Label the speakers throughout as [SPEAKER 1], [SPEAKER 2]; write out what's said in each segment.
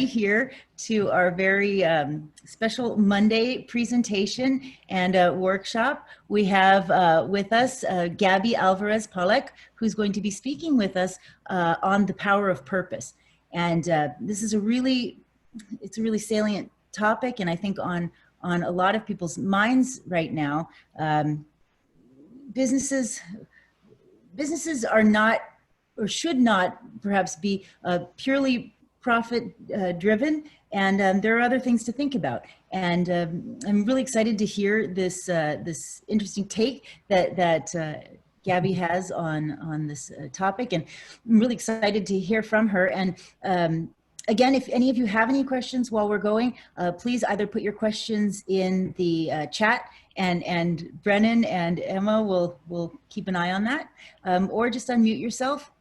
[SPEAKER 1] everybody here to our very special Monday presentation and workshop. We have with us Gabby Alvarez Pollack, who's going to be speaking with us on the power of purpose. And this is it's a really salient topic, and I think on a lot of people's minds right now. Businesses are not, or should not perhaps be purely profit driven, and there are other things to think about. And I'm really excited to hear this this interesting take that Gabby has on this topic, and I'm really excited to hear from her. And again, if any of you have any questions while we're going, please either put your questions in the chat, and Brennan and Emma will keep an eye on that, or just unmute yourself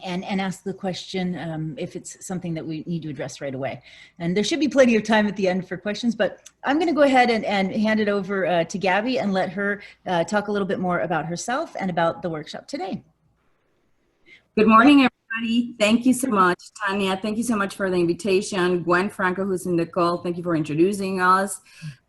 [SPEAKER 1] and ask the question if it's something that we need to address right away. And there should be plenty of time at the end for questions, but I'm going to go ahead and hand it over to Gabby and let her talk a little bit more about herself and about the workshop today.
[SPEAKER 2] Good morning, everybody. Thank you so much, Tanya. Thank you so much for the invitation. Gwen Franco, who's in the call, thank you for introducing us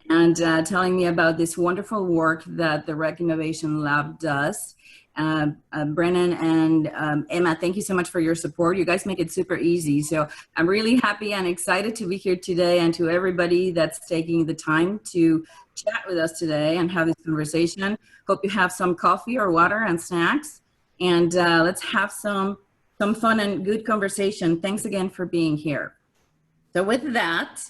[SPEAKER 2] and telling me about this wonderful work that the Rec Innovation Lab does. Brennan and Emma, thank you so much for your support. You guys make it super easy. So I'm really happy and excited to be here today, and to everybody that's taking the time to chat with us today and have this conversation. Hope you have some coffee or water and snacks, and let's have some fun and good conversation. Thanks again for being here. So with that,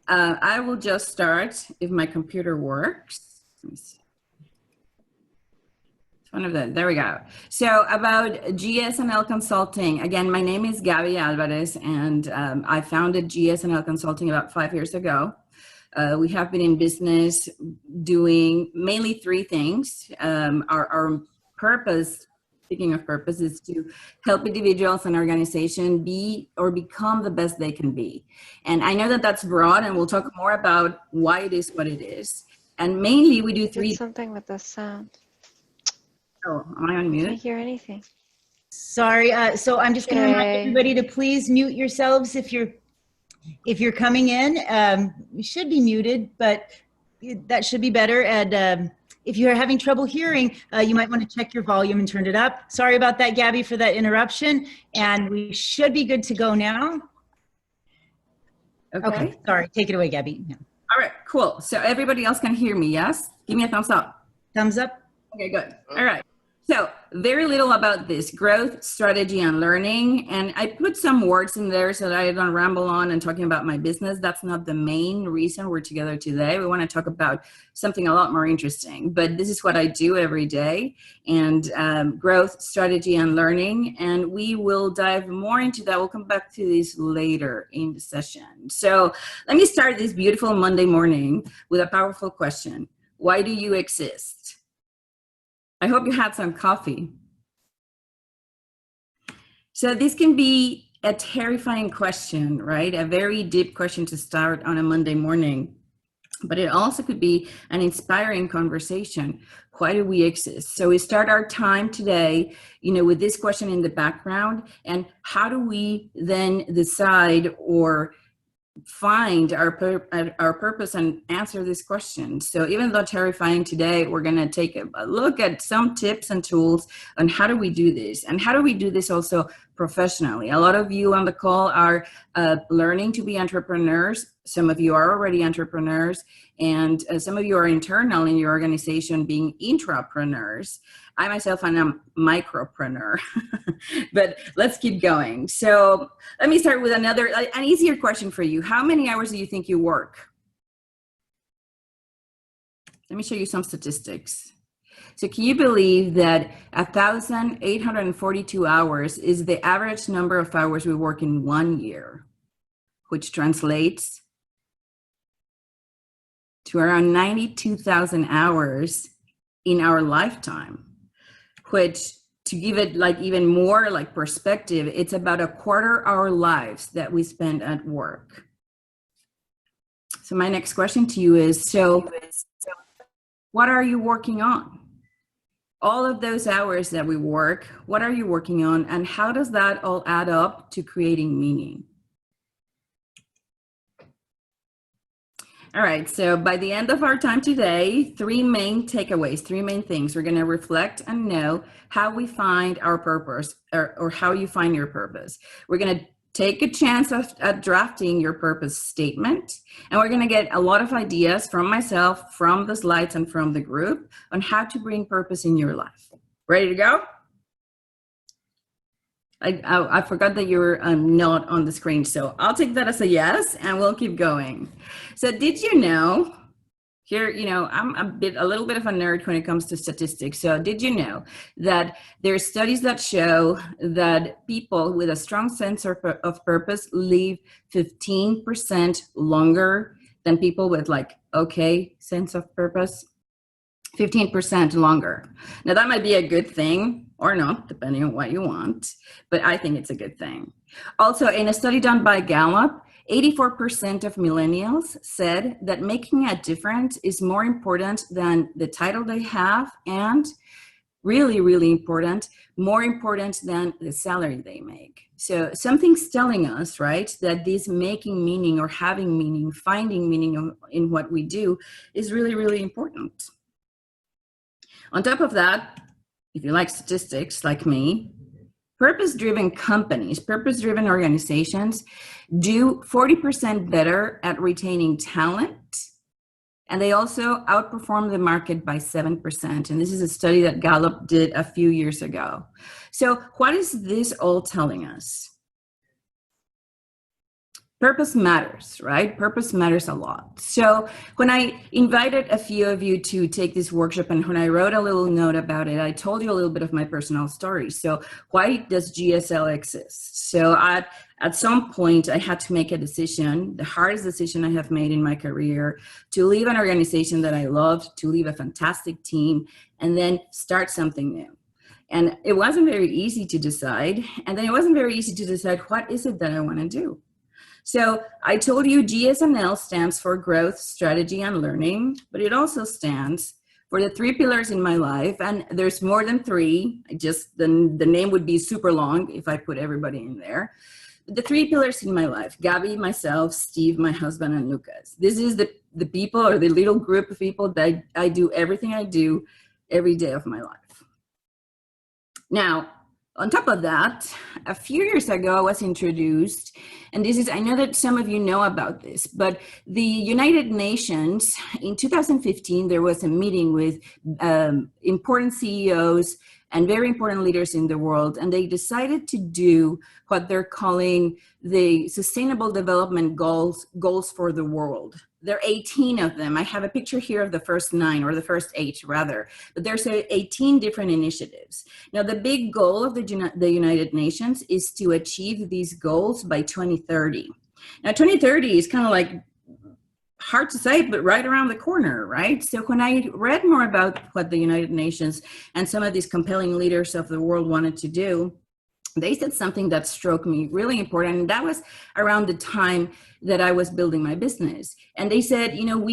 [SPEAKER 2] I will just start if my computer works. Let me see. One of them. There we go. So about GSNL Consulting. Again, my name is Gabby Alvarez, and I founded GSNL Consulting about 5 years ago. We have been in business doing mainly three things. Our purpose, speaking of purpose, is to help individuals and organizations be or become the best they can be. And I know that that's broad, and we'll talk more about why it is what it is. And mainly we do three.
[SPEAKER 3] Something with the sound.
[SPEAKER 2] Oh, am I on mute?
[SPEAKER 3] I can't hear anything.
[SPEAKER 1] Sorry. So I'm just going to remind everybody to please mute yourselves if you're coming in. You should be muted, but that should be better. And if you're having trouble hearing, you might want to check your volume and turn it up. Sorry about that, Gabby, for that interruption. And we should be good to go now. Okay. Sorry. Take it away, Gabby. Yeah.
[SPEAKER 2] All right. Cool. So everybody else can hear me, yes? Give me a thumbs up.
[SPEAKER 1] Thumbs up.
[SPEAKER 2] Okay, good. All right. So very little about this: growth, strategy, and learning. And I put some words in there so that I don't ramble on and talking about my business. That's not the main reason we're together today. We want to talk about something a lot more interesting, but this is what I do every day, and growth, strategy, and learning. And we will dive more into that. We'll come back to this later in the session. So let me start this beautiful Monday morning with a powerful question. Why do you exist? I hope you had some coffee. So this can be a terrifying question, right? A very deep question to start on a Monday morning, but it also could be an inspiring conversation. Why do we exist? So we start our time today, with this question in the background, and how do we then decide or find our purpose and answer this question. So even though terrifying today, we're going to take a look at some tips and tools on how do we do this, and how do we do this also professionally. A lot of you on the call are learning to be entrepreneurs. Some of you are already entrepreneurs, and some of you are internal in your organization being intrapreneurs. I myself am a micropreneur, but let's keep going. So let me start with an easier question for you. How many hours do you think you work? Let me show you some statistics. So can you believe that 1,842 hours is the average number of hours we work in 1 year, which translates to around 92,000 hours in our lifetime, which, to give it even more perspective, it's about a quarter our lives that we spend at work. So my next question to you is, so what are you working on? All of those hours that we work, what are you working on, and how does that all add up to creating meaning? All right, so by the end of our time today, three main takeaways, three main things. We're going to reflect and know how we find our purpose, or how you find your purpose. We're going to take a chance at drafting your purpose statement, and we're going to get a lot of ideas from myself, from the slides, and from the group on how to bring purpose in your life. Ready to go? I forgot that you were not on the screen, so I'll take that as a yes, and we'll keep going. So did you know, here, you know, I'm a little bit of a nerd when it comes to statistics. So did you know that there are studies that show that people with a strong sense of purpose live 15% longer than people with like, okay, sense of purpose? 15% longer. Now that might be a good thing or not, depending on what you want, but I think it's a good thing. Also, in a study done by Gallup, 84% of millennials said that making a difference is more important than the title they have, and really, really important, more important than the salary they make. So something's telling us, right, that this making meaning or having meaning, finding meaning in what we do is really, really important. On top of that, if you like statistics like me, purpose-driven companies, purpose-driven organizations do 40% better at retaining talent, and they also outperform the market by 7%. And this is a study that Gallup did a few years ago. So what is this all telling us? Purpose matters, right? Purpose matters a lot. So when I invited a few of you to take this workshop, and when I wrote a little note about it, I told you a little bit of my personal story. So why does GSL exist? So at some point, I had to make a decision, the hardest decision I have made in my career, to leave an organization that I loved, to leave a fantastic team, and then start something new. And it wasn't very easy to decide. And then it wasn't very easy to decide, what is it that I want to do? So I told you GSNL stands for growth, strategy, and learning, but it also stands for the three pillars in my life. And there's more than three. The name would be super long if I put everybody in there. The three pillars in my life: Gabby, myself, Steve, my husband, and Lucas. This is the people, or the little group of people that I do everything I do every day of my life. Now, on top of that, a few years ago, I was introduced, and I know that some of you know about this, but the United Nations, in 2015, there was a meeting with important CEOs and very important leaders in the world, and they decided to do what they're calling the Sustainable Development Goals for the world. There are 18 of them. I have a picture here of the first 9, or the first 8 rather, but there's 18 different initiatives. Now, the big goal of the United Nations is to achieve these goals by 2030. Now, 2030 is kind of like hard to say, but right around the corner, right? So when I read more about what the United Nations and some of these compelling leaders of the world wanted to do, they said something that struck me really important, and that was around the time that I was building my business. And they said, you know,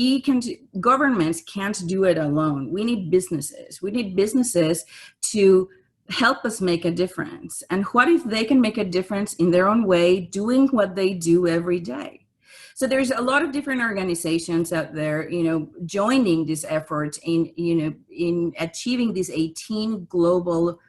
[SPEAKER 2] governments can't do it alone. We need businesses. We need businesses to help us make a difference. And what if they can make a difference in their own way, doing what they do every day? So there's a lot of different organizations out there, you know, joining this effort in achieving these 18 global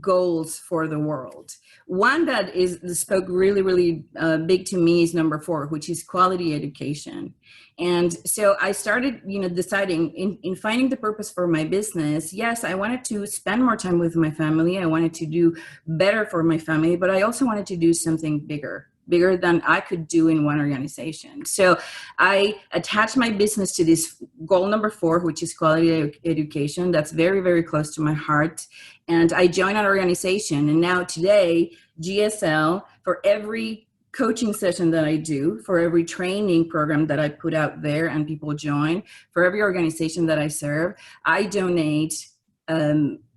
[SPEAKER 2] goals for the world. One that spoke really, really big to me is number 4, which is quality education. And so I started, deciding in finding the purpose for my business. Yes, I wanted to spend more time with my family. I wanted to do better for my family, but I also wanted to do something bigger than I could do in one organization. So I attached my business to this goal number 4, which is quality education. That's very, very close to my heart. And I joined an organization. And now today, GSL, for every coaching session that I do, for every training program that I put out there and people join, for every organization that I serve, I donate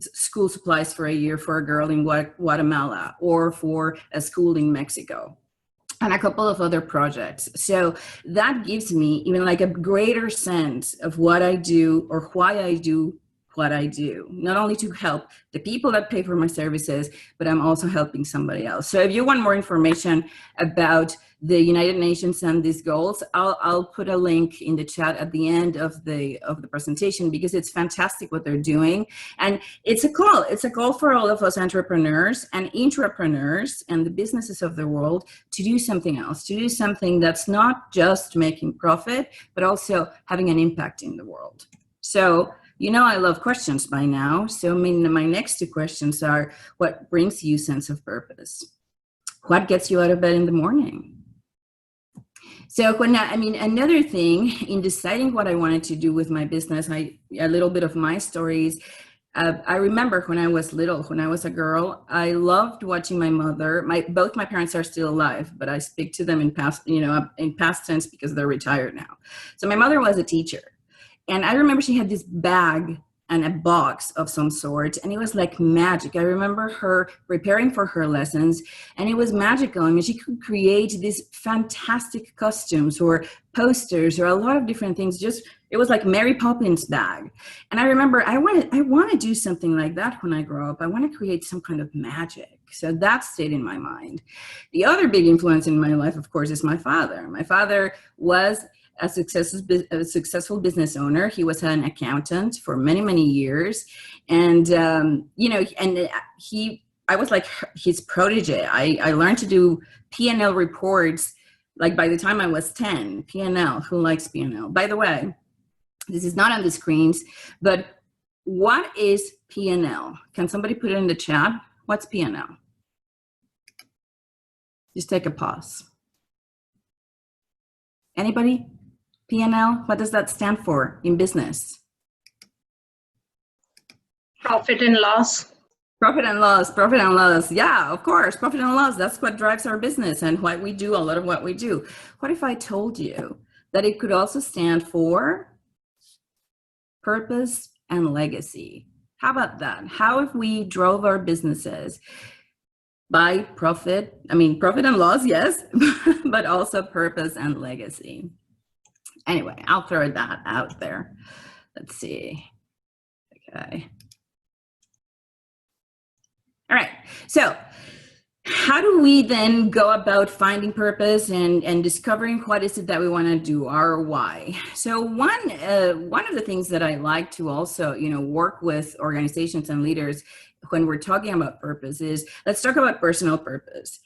[SPEAKER 2] school supplies for a year for a girl in Guatemala, or for a school in Mexico, and a couple of other projects. So that gives me even like a greater sense of what I do, or why I do what I do, not only to help the people that pay for my services, but I'm also helping somebody else. So if you want more information about the United Nations and these goals, I'll put a link in the chat at the end of the presentation, because it's fantastic what they're doing. And it's a call for all of us entrepreneurs and intrapreneurs and the businesses of the world to do something else, to do something that's not just making profit, but also having an impact in the world. So, I love questions by now. So my next two questions are, what brings you sense of purpose? What gets you out of bed in the morning? So another thing in deciding what I wanted to do with my business, a little bit of my stories. I remember when I was little, when I was a girl, I loved watching my mother. Both my parents are still alive, but I speak to them in past tense because they're retired now. So my mother was a teacher. And I remember she had this bag and a box of some sort, and it was like magic. I remember her preparing for her lessons, and it was magical. I mean, she could create these fantastic costumes or posters or a lot of different things. It was like Mary Poppins bag. And I remember I want to do something like that when I grow up. I want to create some kind of magic. So that stayed in my mind. The other big influence in my life, of course, is my father. My father was a successful business owner. He was an accountant for many, many years. And, I was like his protege. I learned to do P&L reports, like by the time I was 10, P&L, who likes P&L? By the way, this is not on the screens, but what is P&L? Can somebody put it in the chat? What's P&L? Just take a pause. Anybody? P&L, what does that stand for in business?
[SPEAKER 3] Profit and loss.
[SPEAKER 2] Profit and loss. Yeah, of course, profit and loss. That's what drives our business and what we do, a lot of what we do. What if I told you that it could also stand for purpose and legacy? How about that? How if we drove our businesses by profit and loss, yes, but also purpose and legacy? Anyway, I'll throw that out there. Let's see. Okay. All right. So how do we then go about finding purpose and discovering what is it that we want to do, our why? So one of the things that I like to also, work with organizations and leaders when we're talking about purpose is, let's talk about personal purpose.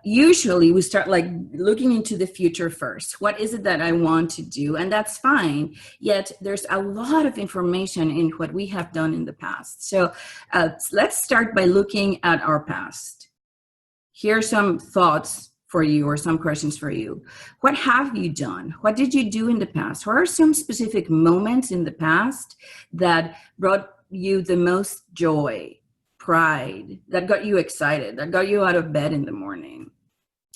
[SPEAKER 2] Usually we start like looking into the future first. What is it that I want to do? And that's fine. Yet there's a lot of information in what we have done in the past. So let's start by looking at our past. Here are some thoughts for you or some questions for you. What have you done? What did you do in the past? What are some specific moments in the past that brought you the most joy, pride, that got you excited, that got you out of bed in the morning?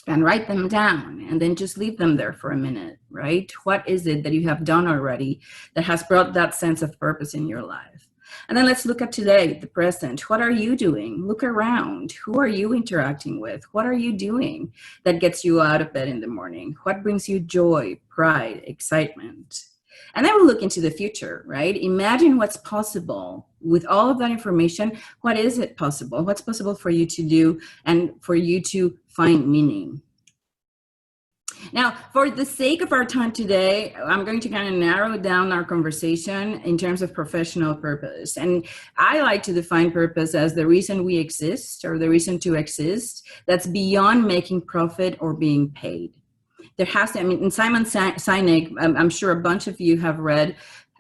[SPEAKER 2] And write them down and then just leave them there for a minute, right? What is it that you have done already that has brought that sense of purpose in your life? And then let's look at today, the present. What are you doing? Look around. Who are you interacting with? What are you doing that gets you out of bed in the morning? What brings you joy, pride, excitement? And then we'll look into the future, right? Imagine what's possible with all of that information. What is it possible? What's possible for you to do and for you to find meaning? Now, for the sake of our time today, I'm going to kind of narrow down our conversation in terms of professional purpose. And I like to define purpose as the reason we exist or the reason to exist that's beyond making profit or being paid. There has to, and Simon Sinek, I'm sure a bunch of you have read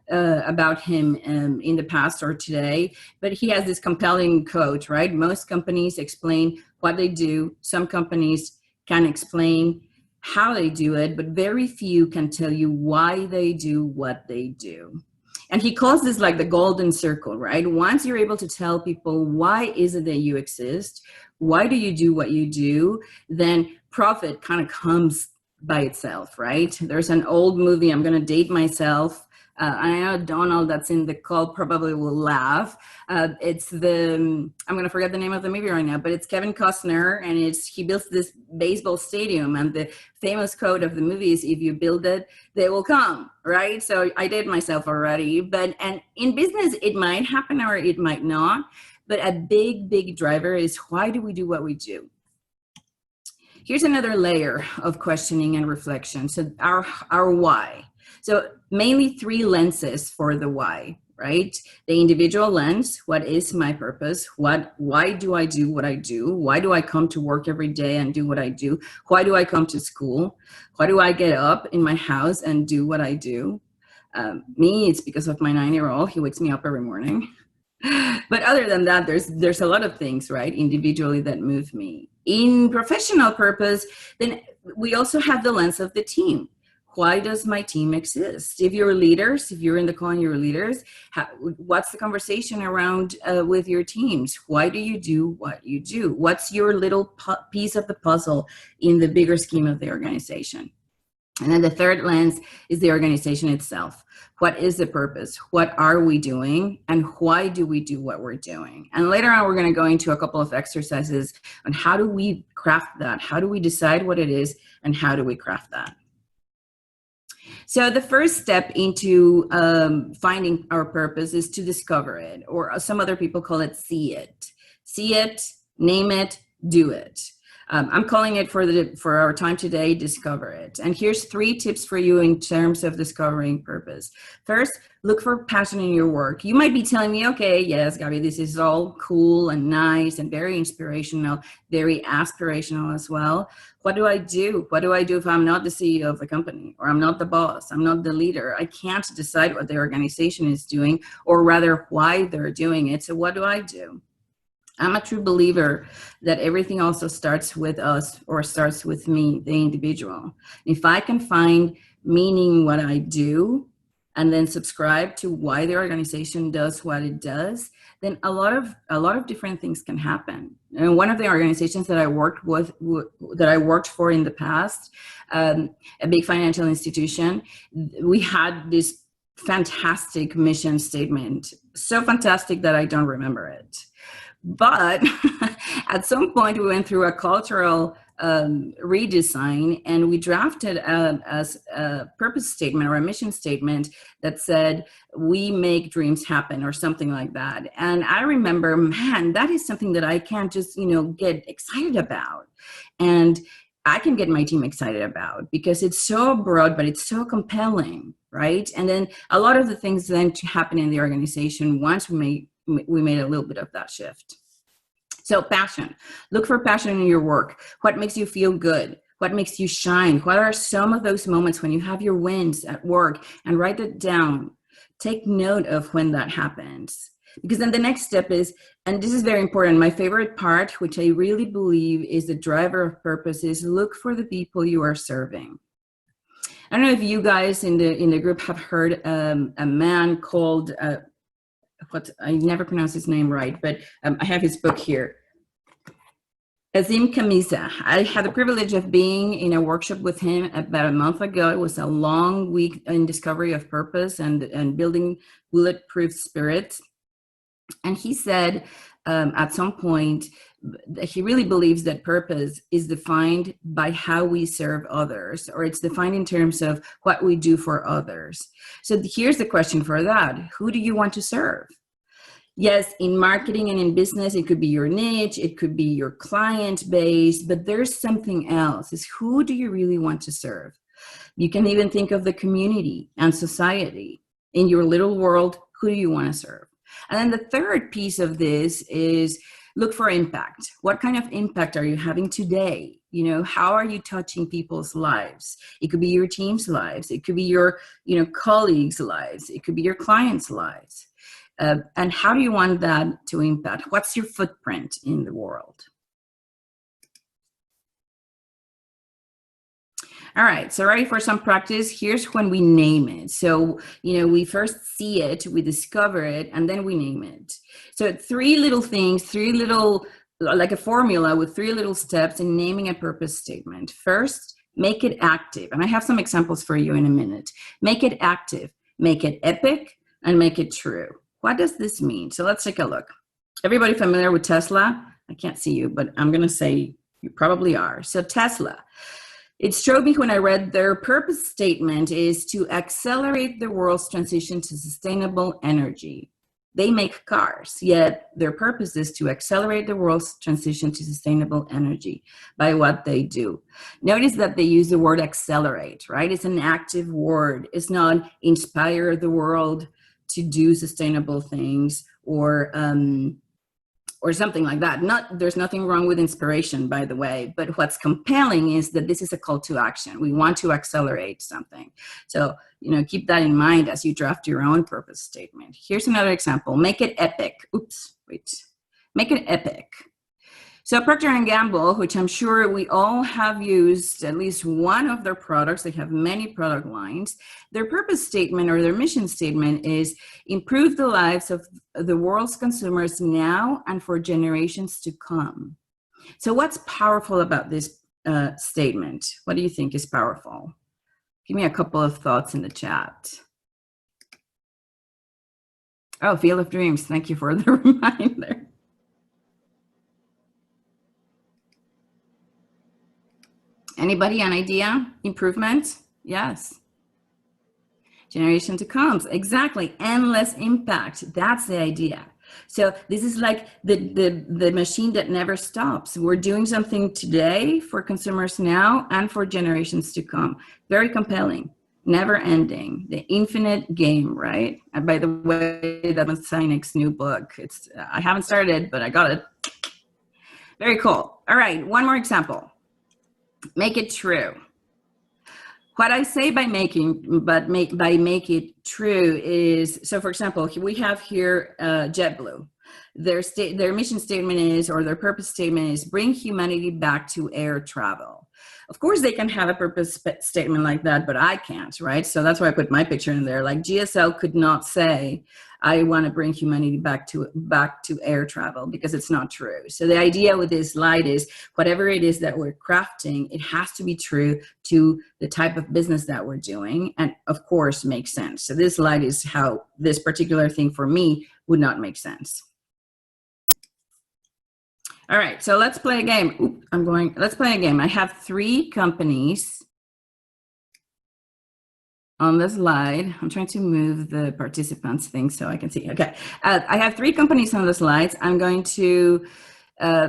[SPEAKER 2] about him in the past or today, but he has this compelling quote, right? Most companies explain what they do. Some companies can explain how they do it, but very few can tell you why they do what they do. And he calls this like the golden circle, right? Once you're able to tell people why is it that you exist, why do you do what you do, then profit kind of comes by itself, right? There's an old movie, I'm going to date myself, I know Donald that's in the call probably will laugh. It's I'm going to forget the name of the movie right now, but it's Kevin Costner, and he builds this baseball stadium, and the famous quote of the movie is, if you build it, they will come, right? So I did myself already, and in business, it might happen or it might not, but a big driver is, why do we do what we do? Here's another layer of questioning and reflection. So our why. So mainly three lenses for the why, right? The individual lens, what is my purpose? Why do I do what I do? Why do I come to work every day and do what I do? Why do I come to school? Why do I get up in my house and do what I do? Me, it's because of my 9-year-old. He wakes me up every morning. But other than that, there's a lot of things, right, individually that move me. In professional purpose, then we also have the lens of the team. Why does my team exist? If you're leaders, if you're in the call and you're leaders, what's the conversation around with your teams? Why do you do what you do? What's your little piece of the puzzle in the bigger scheme of the organization? And then the third lens is the organization itself. What is the purpose? What are we doing? And why do we do what we're doing? And later on, we're going to go into a couple of exercises on how do we craft that? How do we decide what it is? And how do we craft that? So the first step into finding our purpose is to discover it, or some other people call it see it. See it, name it, do it. I'm calling it for our time today, discover it. And here's 3 tips for you in terms of discovering purpose. First, look for passion in your work. You might be telling me, okay, yes, Gabby, this is all cool and nice and very inspirational, very aspirational as well. What do I do? What do I do if I'm not the CEO of the company, or I'm not the boss, I'm not the leader? I can't decide what the organization is doing, or rather why they're doing it. So what do I do? I'm a true believer that everything also starts with us, or starts with me, the individual. If I can find meaning in what I do, and then subscribe to why the organization does what it does, then a lot of different things can happen. And one of the organizations that I worked for in the past, a big financial institution, we had this fantastic mission statement, so fantastic that I don't remember it. But at some point, we went through a cultural redesign, and we drafted a purpose statement or a mission statement that said, we make dreams happen, or something like that. And I remember, man, that is something that I can't just, get excited about. And I can get my team excited about, because it's so broad, but it's so compelling, right? And then a lot of the things then to happen in the organization once we made a little bit of that shift. So passion, look for passion in your work. What makes you feel good? What makes you shine? What are some of those moments when you have your wins at work? And write it down. Take note of when that happens. Because then the next step is, and this is very important, my favorite part, which I really believe is the driver of purpose, is look for the people you are serving. I don't know if you guys in the group have heard a man called, I never pronounce his name right, but I have his book here. Azim Kamisa. I had the privilege of being in a workshop with him about a month ago. It was a long week in discovery of purpose and building bulletproof spirit. And he said at some point that he really believes that purpose is defined by how we serve others, or it's defined in terms of what we do for others. So here's the question for that. Who do you want to serve? Yes, in marketing and in business, it could be your niche, it could be your client base, but there's something else. Is who do you really want to serve? You can even think of the community and society. In your little world, who do you want to serve? And then the third piece of this is look for impact. What kind of impact are you having today? How are you touching people's lives? It could be your team's lives. It could be your, colleagues' lives. It could be your clients' lives. And how do you want that to impact? What's your footprint in the world? All right, so ready for some practice? Here's when we name it. So, we first see it, we discover it, and then we name it. So 3 little things, like a formula with 3 little steps in naming a purpose statement. First, make it active. And I have some examples for you in a minute. Make it active. make it epic, and make it true. What does this mean? So let's take a look. Everybody familiar with Tesla? I can't see you, but I'm going to say you probably are. So Tesla, it struck me when I read their purpose statement is to accelerate the world's transition to sustainable energy. They make cars, yet their purpose is to accelerate the world's transition to sustainable energy by what they do. Notice that they use the word accelerate, right? It's an active word. It's not inspire the world to do sustainable things or something like that. There's nothing wrong with inspiration, by the way, but what's compelling is that this is a call to action. We want to accelerate something. So, keep that in mind as you draft your own purpose statement. Here's another example. Make it epic. Make it epic. So Procter & Gamble, which I'm sure we all have used at least one of their products, they have many product lines, their purpose statement or their mission statement is improve the lives of the world's consumers now and for generations to come. So what's powerful about this statement? What do you think is powerful? Give me a couple of thoughts in the chat. Oh, Field of Dreams, thank you for the reminder. Anybody an idea? Improvement? Yes. Generation to come. Exactly. Endless impact. That's the idea. So this is like the machine that never stops. We're doing something today for consumers now and for generations to come. Very compelling. Never ending. The infinite game, right? And by the way, that was Sinek's new book. I haven't started, but I got it. Very cool. All right. One more example. Make it true. What I say by make it true is, so for example, we have here Jetblue. Their mission statement is, or their purpose statement is, bring humanity back to air travel. Of course, they can have a purpose statement like that, but I can't, right? So that's why I put my picture in there. Like GSL could not say, I want to bring humanity back to air travel, because it's not true. So the idea with this slide is whatever it is that we're crafting, it has to be true to the type of business that we're doing, and of course make sense. So this slide is how this particular thing for me would not make sense. All right, so let's play a game. Let's play a game. I have 3 companies on the slide. I'm trying to move the participants thing so I can see. Okay, I have 3 companies on the slides. I'm going to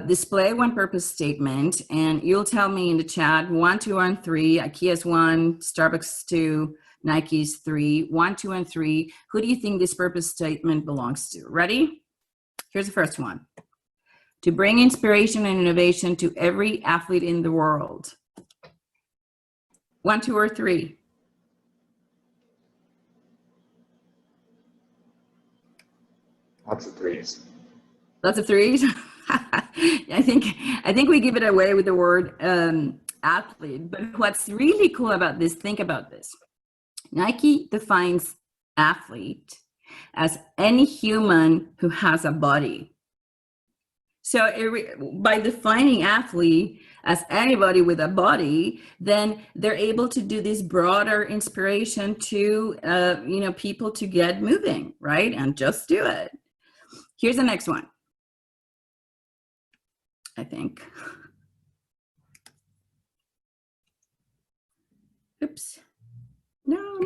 [SPEAKER 2] display one purpose statement, and you'll tell me in the chat 1, 2, and 3. IKEA's 1, Starbucks 2, Nike's 3. 1, 2, and 3. Who do you think this purpose statement belongs to? Ready? Here's the first one. To bring inspiration and innovation to every athlete in the world. 1, 2, or 3?
[SPEAKER 4] Lots of 3s.
[SPEAKER 2] Lots of 3s? I think we give it away with the word athlete. But what's really cool about this, think about this. Nike defines athlete as any human who has a body. So by defining athlete as anybody with a body, then they're able to do this broader inspiration to people to get moving, right? And just do it. Here's the next one, I think. Oops. No.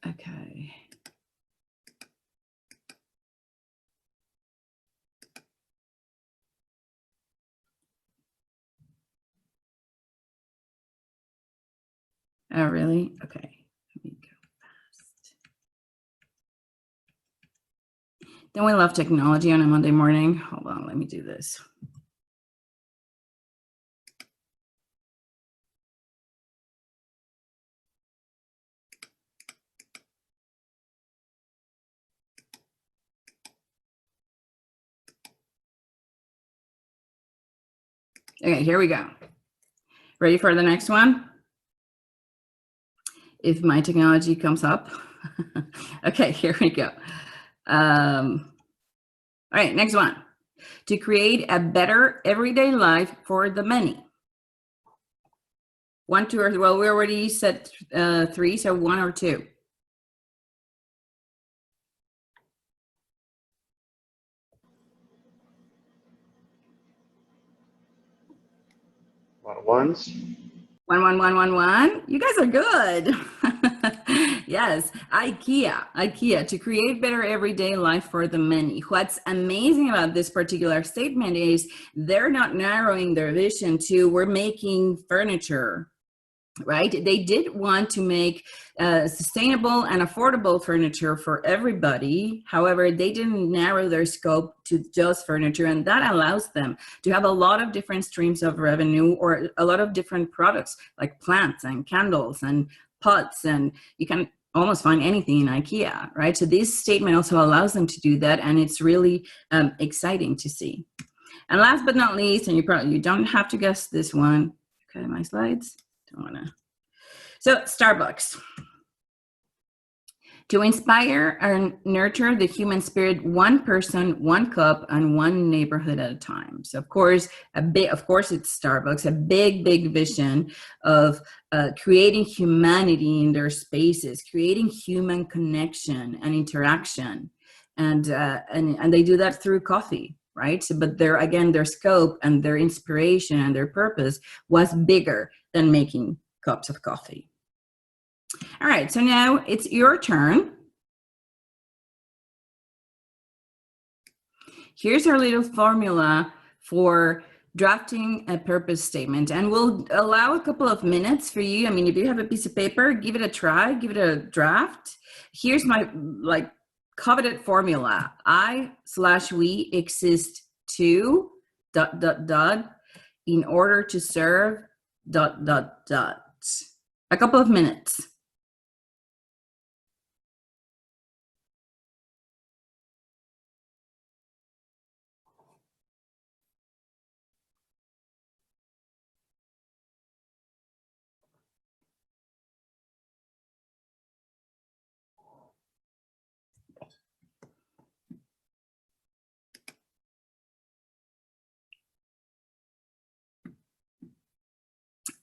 [SPEAKER 2] Okay. Oh, really? Okay. Let me go fast. Don't we love technology on a Monday morning? Hold on, let me do this. Okay, here we go. Ready for the next one? If my technology comes up. Okay, here we go. All right, next one. To create a better everyday life for the many. 1, 2, or well, we already said 3, so 1 or 2.
[SPEAKER 4] A lot of ones.
[SPEAKER 2] 1, 1, 1, 1, 1. You guys are good. Yes, IKEA, to create better everyday life for the many. What's amazing about this particular statement is they're not narrowing their vision to we're making furniture, right? They did want to make sustainable and affordable furniture for everybody. However, they didn't narrow their scope to just furniture, and that allows them to have a lot of different streams of revenue or a lot of different products like plants and candles and pots, and you can almost find anything in IKEA, right? So this statement also allows them to do that, and it's really exciting to see. And last but not least, and you don't have to guess this one. Okay, my slides. So Starbucks. To inspire and nurture the human spirit, one person, one cup, and one neighborhood at a time. So of course it's Starbucks, a big vision of creating humanity in their spaces, creating human connection and interaction, and they do that through coffee, right? So, but their scope and their inspiration and their purpose was bigger than making cups of coffee. All right, so now it's your turn. Here's our little formula for drafting a purpose statement, and we'll allow a couple of minutes for you. I mean, if you have a piece of paper, give it a try, give it a draft. Here's my coveted formula. I/we exist to ... in order to serve ... A couple of minutes.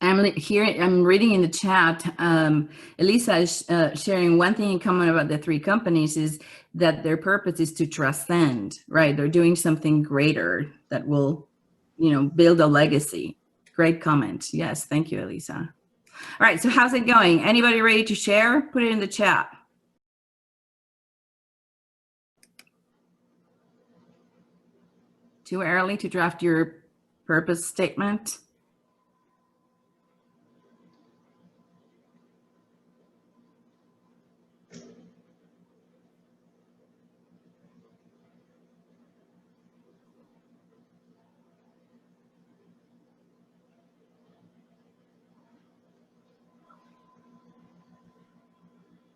[SPEAKER 2] I'm reading in the chat, Elisa is sharing one thing in common about the 3 companies is that their purpose is to transcend, right? They're doing something greater that will, build a legacy. Great comment. Yes, thank you, Elisa. All right, so how's it going? Anybody ready to share? Put it in the chat. Too early to draft your purpose statement?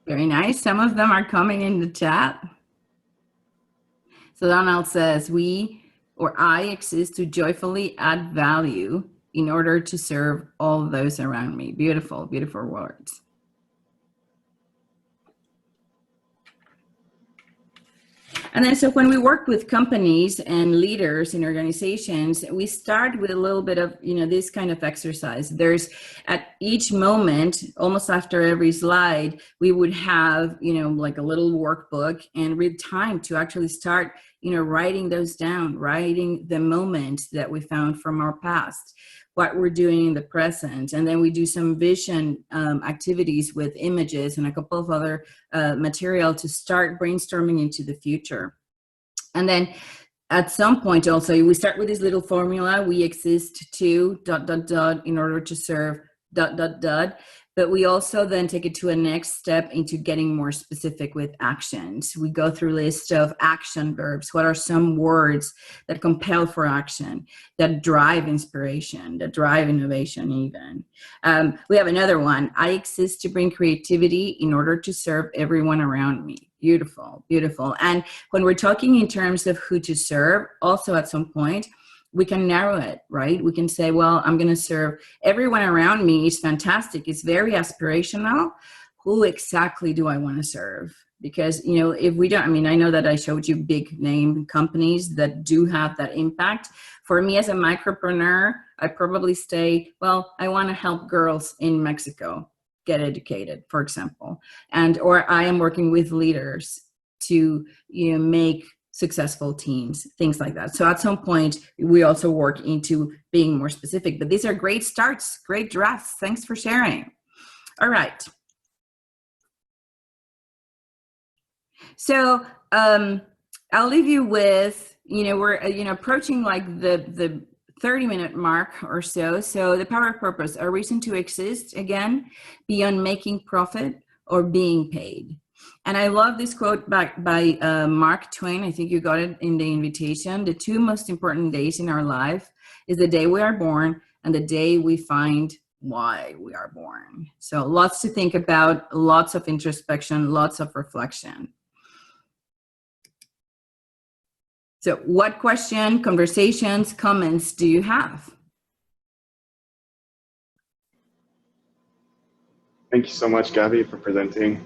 [SPEAKER 2] Very nice. Some of them are coming in the chat. So Donald says, I exist to joyfully add value in order to serve all those around me. Beautiful, beautiful words. And then, so when we work with companies and leaders in organizations, we start with a little bit of, this kind of exercise. There's at each moment, almost after every slide, we would have, like a little workbook and read time to actually start, writing those down, writing the moments that we found from our past, what we're doing in the present. And then we do some vision activities with images and a couple of other material to start brainstorming into the future. And then at some point also, we start with this little formula, we exist to ... in order to serve ... But we also then take it to a next step into getting more specific with actions. We go through a list of action verbs. What are some words that compel for action, that drive inspiration, that drive innovation even? We have another one. I exist to bring creativity in order to serve everyone around me. Beautiful, beautiful. And when we're talking in terms of who to serve, also at some point, we can narrow it, right? We can say, well, I'm going to serve everyone around me. It's fantastic. It's very aspirational. Who exactly do I want to serve? Because, if we don't, I know that I showed you big name companies that do have that impact. For me as a micropreneur, I probably say, well, I want to help girls in Mexico get educated, for example. Or I am working with leaders to, make successful teams, things like that. So at some point, we also work into being more specific. But these are great starts, great drafts. Thanks for sharing. All right. So I'll leave you with, we're approaching like the 30-minute mark or so. So the power of purpose, a reason to exist, again, beyond making profit or being paid. And I love this quote by Mark Twain. I think you got it in the invitation. The two most important days in our life is the day we are born and the day we find why we are born. So lots to think about, lots of introspection, lots of reflection. So what question, conversations, comments do you have?
[SPEAKER 4] Thank you so much, Gabby, for presenting.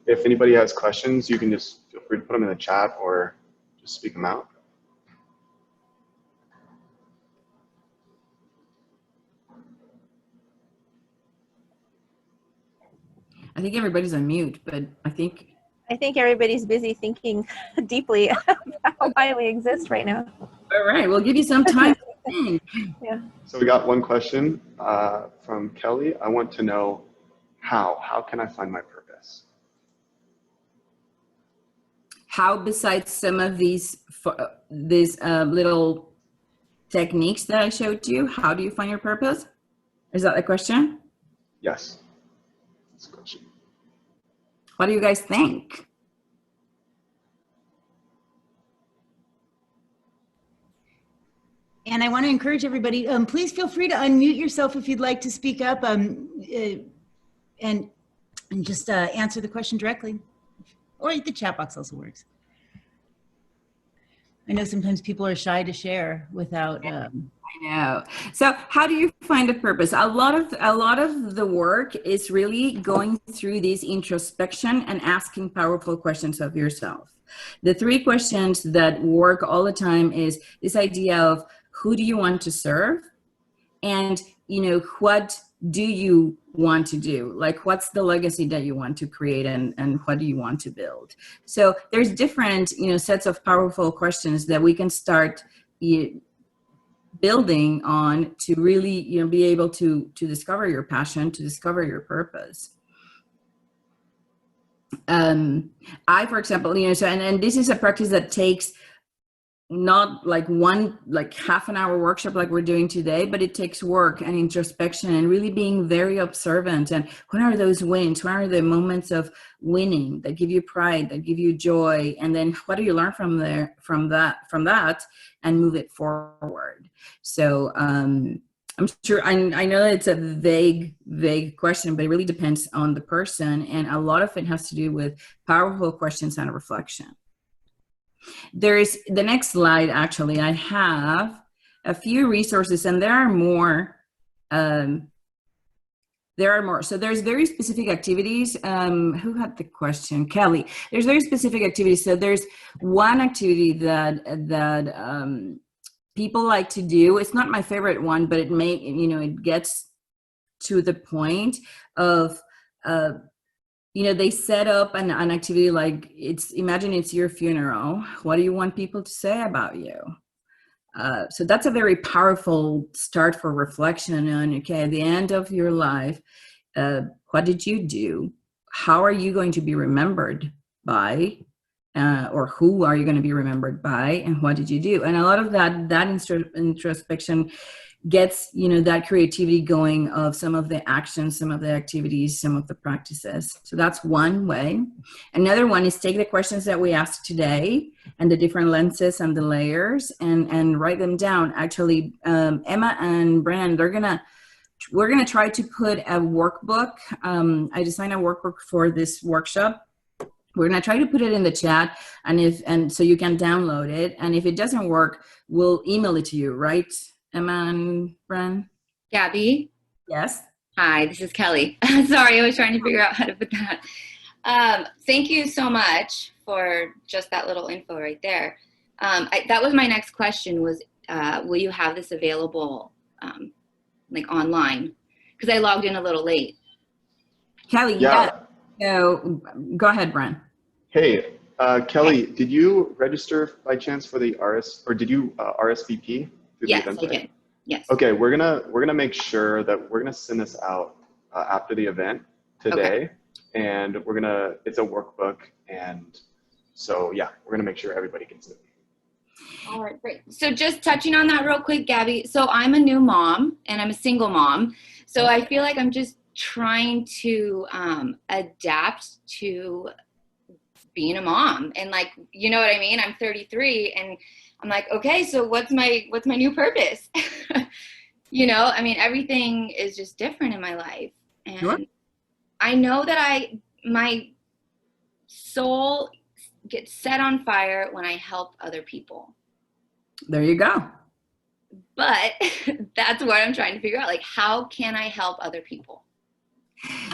[SPEAKER 4] If anybody has questions, you can just feel free to put them in the chat or just speak them out.
[SPEAKER 2] I think everybody's on mute, but I think
[SPEAKER 5] everybody's busy thinking deeply about why we exist right now.
[SPEAKER 2] All right, we'll give you some time to think.
[SPEAKER 5] Yeah.
[SPEAKER 4] So we got one question from Kelly. I want to know how can I find my purpose?
[SPEAKER 2] How, besides some of these little techniques that I showed you, how do you find your purpose? Is that the question?
[SPEAKER 4] Yes. That's the question.
[SPEAKER 2] What do you guys think?
[SPEAKER 1] And I want to encourage everybody, please feel free to unmute yourself if you'd like to speak up and just answer the question directly. Or the chat box also works. I know sometimes people are shy to share without.
[SPEAKER 2] I know. So how do you find a purpose? A lot of the work is really going through this introspection and asking powerful questions of yourself. The three questions that work all the time is this idea of who do you want to serve? And, what do you want to do? Like, what's the legacy that you want to create and what do you want to build? So there's different, sets of powerful questions that we can start building on to really, be able to discover your passion, to discover your purpose. I, for example, and this is a practice that takes not like half an hour workshop like we're doing today, but it takes work and introspection and really being very observant. And what are those wins? What are the moments of winning that give you pride, that give you joy? And then what do you learn from that and move it forward? So I'm sure, I know it's a vague question, but it really depends on the person. And a lot of it has to do with powerful questions and reflection. There is the next slide. Actually, I have a few resources, and there are more. So there's very specific activities. Who had the question? Kelly. There's very specific activities. So there's one activity that people like to do. It's not my favorite one, but it gets to the point of they set up an activity like imagine it's your funeral. What do you want people to say about you? So that's a very powerful start for reflection on, okay, at the end of your life, what did you do? How are you going to be remembered by? Or who are you going to be remembered by? And what did you do? And a lot of that introspection gets, that creativity going of some of the actions, some of the activities, some of the practices. So that's one way. Another one is take the questions that we asked today and the different lenses and the layers and write them down. Actually, Emma and Brennan, we're gonna try to put a workbook. I designed a workbook for this workshop. We're gonna try to put it in the chat and so you can download it. And if it doesn't work, we'll email it to you, right? Emma and Bren?
[SPEAKER 6] Gabby?
[SPEAKER 2] Yes?
[SPEAKER 6] Hi, this is Kelly. Sorry, I was trying to figure out how to put that. Thank you so much for just that little info right there. That was my next question was, will you have this available like online? Because I logged in a little late.
[SPEAKER 2] Kelly,
[SPEAKER 4] Yeah.
[SPEAKER 2] So go ahead, Brent.
[SPEAKER 4] Hey, Kelly, did you register by chance for the or did you RSVP through
[SPEAKER 6] Yes,
[SPEAKER 4] the event
[SPEAKER 6] I
[SPEAKER 4] site?
[SPEAKER 6] did. Yes.
[SPEAKER 4] Okay, we're gonna make sure that we're gonna send this out after the event today, and it's a workbook, and so yeah, we're gonna make sure everybody gets it.
[SPEAKER 6] All right, great. So just touching on that real quick, Gabby. So I'm a new mom and I'm a single mom. So I feel like I'm just trying to adapt to being a mom, and like, you know what I mean? I'm 33 and I'm like, okay, so what's my new purpose? You know, I mean, everything is just different in my life. And
[SPEAKER 2] Sure.
[SPEAKER 6] I know that my soul gets set on fire when I help other people.
[SPEAKER 2] There you go.
[SPEAKER 6] But that's what I'm trying to figure out. Like, how can I help other people?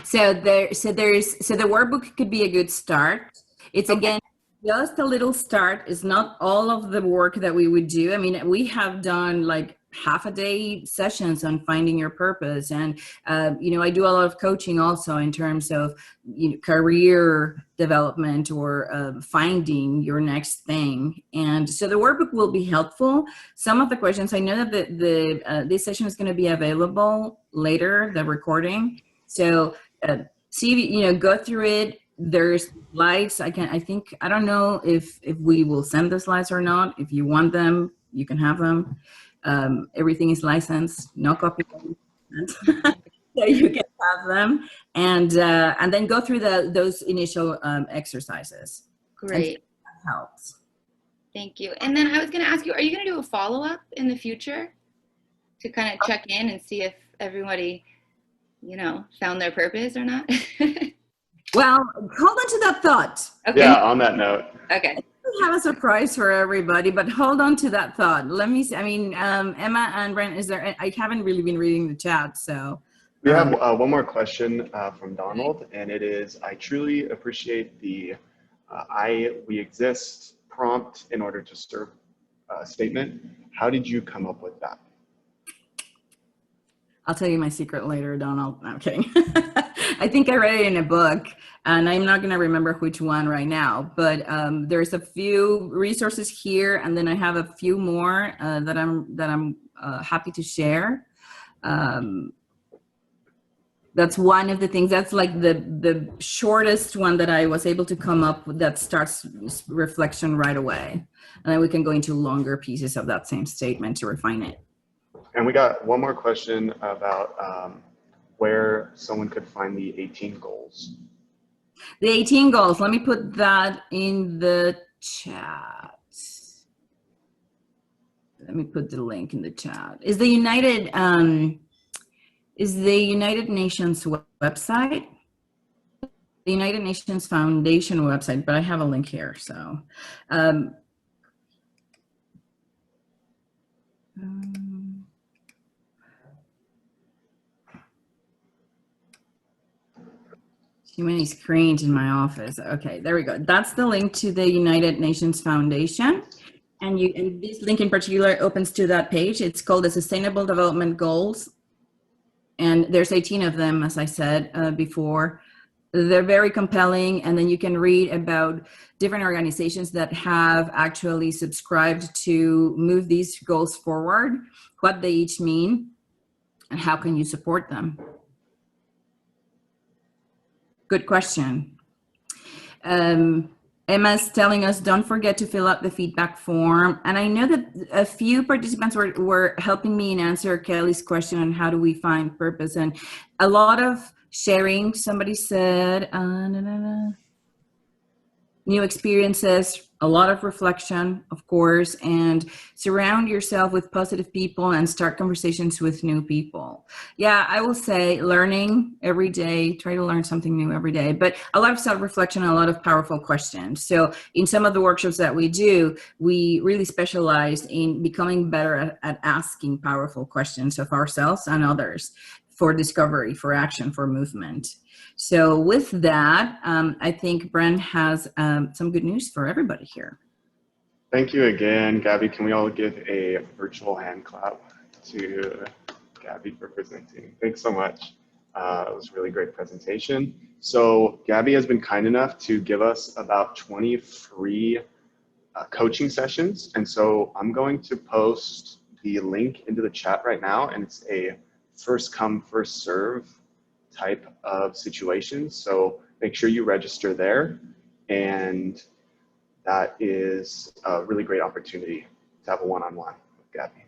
[SPEAKER 2] So the workbook could be a good start. It's again just a little start. It's not all of the work that we would do. I mean, we have done like half a day sessions on finding your purpose, and you know, I do a lot of coaching also in terms of, you know, career development or finding your next thing. And so the workbook will be helpful. Some of the questions, I know that this session is going to be available later, the recording. So see, you know, go through it. There's slides. I don't know if we will send the slides or not. If you want them, you can have them. Everything is licensed, no copyright. So you can have them, and then go through those initial exercises.
[SPEAKER 6] Great.
[SPEAKER 2] That helps.
[SPEAKER 6] Thank you. And then I was going to ask you, are you going to do a follow-up in the future to kind of check in and see if everybody, you know, found their purpose or not?
[SPEAKER 2] Well, hold on to that thought.
[SPEAKER 6] Okay.
[SPEAKER 4] Yeah, on that note.
[SPEAKER 6] Okay.
[SPEAKER 2] We have a surprise for everybody, but hold on to that thought. Let me see. I mean, Emma and Brent, I haven't really been reading the chat, so.
[SPEAKER 4] We have one more question from Donald, and it is, I truly appreciate the we exist prompt in order to serve statement. How did you come up with that?
[SPEAKER 2] I'll tell you my secret later, Donald. No, I'm kidding. I think I read it in a book, and I'm not going to remember which one right now, but there's a few resources here, and then I have a few more that I'm happy to share. That's one of the things. That's like the shortest one that I was able to come up with that starts reflection right away, and then we can go into longer pieces of that same statement to refine it.
[SPEAKER 4] And we got one more question about where someone could find the 18 goals.
[SPEAKER 2] The 18 goals, let me put that in the chat. Let me put the link in the chat. Is the United Nations website? The United Nations Foundation website, but I have a link here, so. Too many screens in my office. Okay, there we go. That's the link to the United Nations Foundation. And this link in particular opens to that page. It's called the Sustainable Development Goals. And there's 18 of them, as I said before. They're very compelling. And then you can read about different organizations that have actually subscribed to move these goals forward, what they each mean, and how can you support them. Good question. Emma's telling us, don't forget to fill out the feedback form. And I know that a few participants were helping me and answer Kelly's question on how do we find purpose, and a lot of sharing. Somebody said, new experiences, a lot of reflection, of course, and surround yourself with positive people and start conversations with new people. Yeah, I will say learning every day, try to learn something new every day, but a lot of self-reflection and a lot of powerful questions. So in some of the workshops that we do, we really specialize in becoming better at asking powerful questions of ourselves and others. for discovery, for action, for movement. So with that, I think Bren has some good news for everybody here.
[SPEAKER 4] Thank you again, Gabby. Can we all give a virtual hand clap to Gabby for presenting? Thanks so much. It was a really great presentation. So Gabby has been kind enough to give us about 20 free coaching sessions. And so I'm going to post the link into the chat right now, and it's a first come, first serve type of situation. So make sure you register there, and that is a really great opportunity to have a one-on-one with Gabby.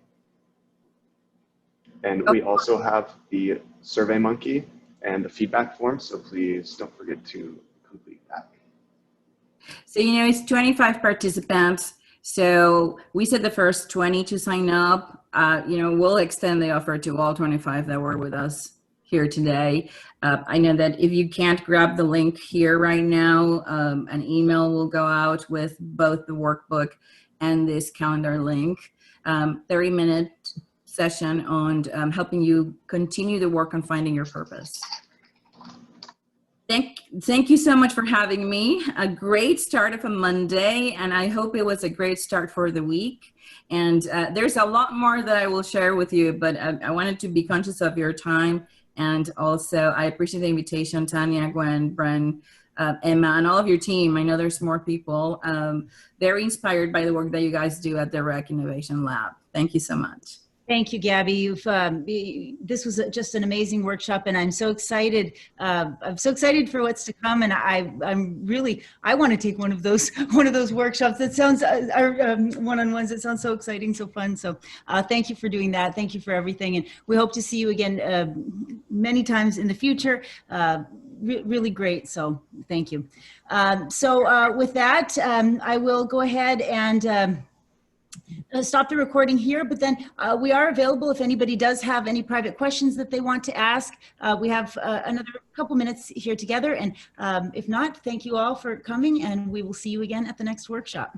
[SPEAKER 4] And we also have the Survey Monkey and the feedback form, so please don't forget to complete that.
[SPEAKER 2] So, you know, it's 25 participants. So we said the first 20 to sign up. You know, we'll extend the offer to all 25 that were with us here today. I know that if you can't grab the link here right now, an email will go out with both the workbook and this calendar link. 30-minute session on helping you continue the work on finding your purpose. Thank you so much for having me. A great start of a Monday, and I hope it was a great start for the week. And there's a lot more that I will share with you, but I wanted to be conscious of your time. And also, I appreciate the invitation, Tanya, Gwen, Bren, Emma, and all of your team. I know there's more people. Very inspired by the work that you guys do at the Rec Innovation Lab. Thank you so much.
[SPEAKER 1] Thank you, Gabby. This was just an amazing workshop, and I'm so excited. I'm so excited for what's to come, and I want to take one of those workshops. That sounds one-on-ones. It sounds so exciting, so fun. So thank you for doing that. Thank you for everything, and we hope to see you again many times in the future. Really great. So thank you. So with that, I will go ahead and stop the recording here, but then we are available if anybody does have any private questions that they want to ask. We have another couple minutes here together, and if not, thank you all for coming, and we will see you again at the next workshop.